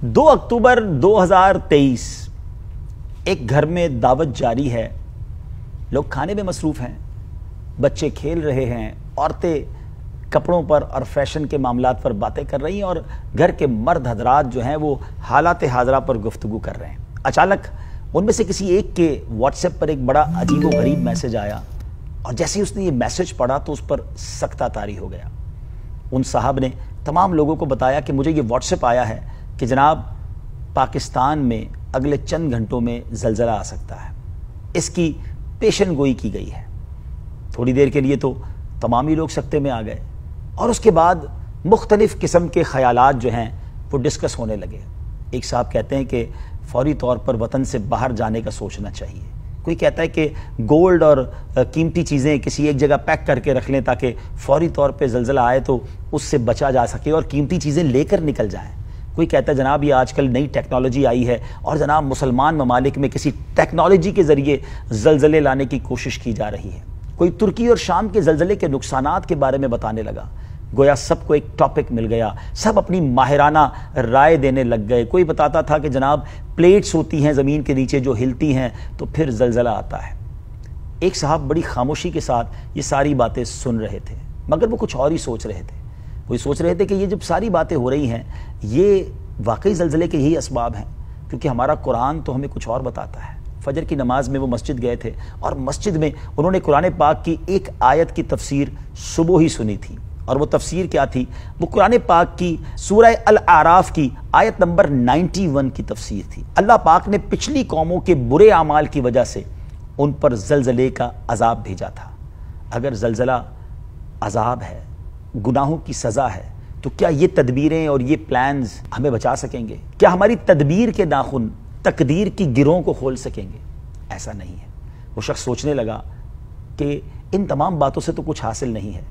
2 अक्टूबर 2023 एक घर में दावत जारी है। लोग खाने में मसरूफ़ हैं, बच्चे खेल रहे हैं, औरतें कपड़ों पर और फैशन के मामलात पर बातें कर रही हैं और घर के मर्द हजरात जो हैं वो हालात हाजरा पर गुफ्तगू कर रहे हैं। अचानक उनमें से किसी एक के व्हाट्सएप पर एक बड़ा अजीब व गरीब मैसेज आया और जैसे ही उसने ये मैसेज पढ़ा तो उस पर सख्ता तारी हो गया। उन साहब ने तमाम लोगों को बताया कि मुझे ये व्हाट्सएप आया है कि जनाब पाकिस्तान में अगले चंद घंटों में ज़लज़ला आ सकता है। इसकी पेशन गोई की गई है। थोड़ी देर के लिए तो तमाम ही लोग सकते में आ गए और उसके बाद मुख्तलिफ़ किस्म के ख़यालात जो हैं वो डिस्कस होने लगे। एक साहब कहते हैं कि फौरी तौर पर वतन से बाहर जाने का सोचना चाहिए। कोई कहता है कि गोल्ड और कीमती चीज़ें किसी एक जगह पैक करके रख लें ताकि फौरी तौर पे ज़लज़ला आए तो उससे बचा जा सके और कीमती चीज़ें लेकर निकल जाएं। कोई कहता है जनाब ये आजकल नई टेक्नोलॉजी आई है और जनाब मुसलमान ममालिक में किसी टेक्नोलॉजी के ज़रिए ज़लज़ले लाने की कोशिश की जा रही है। कोई तुर्की और शाम के ज़लज़ले के नुकसानात के बारे में बताने लगा। गोया सबको एक टॉपिक मिल गया, सब अपनी माहिराना राय देने लग गए। कोई बताता था कि जनाब प्लेट्स होती हैं ज़मीन के नीचे जो हिलती हैं तो फिर ज़लज़ला आता है। एक साहब बड़ी खामोशी के साथ ये सारी बातें सुन रहे थे मगर वो कुछ और ही सोच रहे थे। वो सोच रहे थे कि ये जब सारी बातें हो रही हैं ये वाकई ज़लज़ले के यही असबाब हैं, क्योंकि हमारा कुरान तो हमें कुछ और बताता है। फजर की नमाज में वो मस्जिद गए थे और मस्जिद में उन्होंने कुरान पाक की एक आयत की तफसीर सुबह ही सुनी थी और वो तफसीर क्या थी? वो कुरान पाक की सूरह अल आराफ की आयत नंबर 91 की तफसीर थी। अल्लाह पाक ने पिछली कौमों के बुरे अमाल की वजह से उन पर ज़लज़ले का अजाब भेजा था। अगर ज़लज़ला अजाब है, गुनाहों की सज़ा है, तो क्या ये तदबीरें और ये प्लान्स हमें बचा सकेंगे? क्या हमारी तदबीर के नाखुन तकदीर की गिरों को खोल सकेंगे? ऐसा नहीं है। वो शख्स सोचने लगा कि इन तमाम बातों से तो कुछ हासिल नहीं है।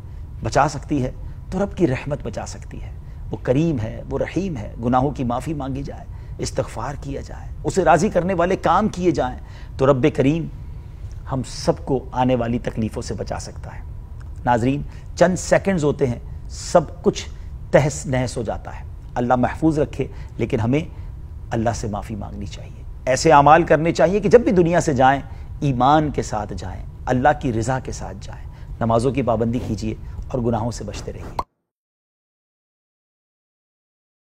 बचा सकती है तो रब की रहमत बचा सकती है। वो करीम है, वो रहीम है। गुनाहों की माफ़ी मांगी जाए, इस्तग़फ़ार किया जाए, उसे राज़ी करने वाले काम किए जाएं तो रब करीम हम सबको आने वाली तकलीफ़ों से बचा सकता है। नाज़रीन, चंद सेकंड्स होते हैं, सब कुछ तहस नहस हो जाता है। अल्लाह महफूज रखे, लेकिन हमें अल्लाह से माफ़ी मांगनी चाहिए। ऐसे अमाल करने चाहिए कि जब भी दुनिया से जाएं ईमान के साथ जाएं, अल्लाह की रज़ा के साथ जाएं। नमाज़ों की पाबंदी कीजिए और गुनाहों से बचते रहिए।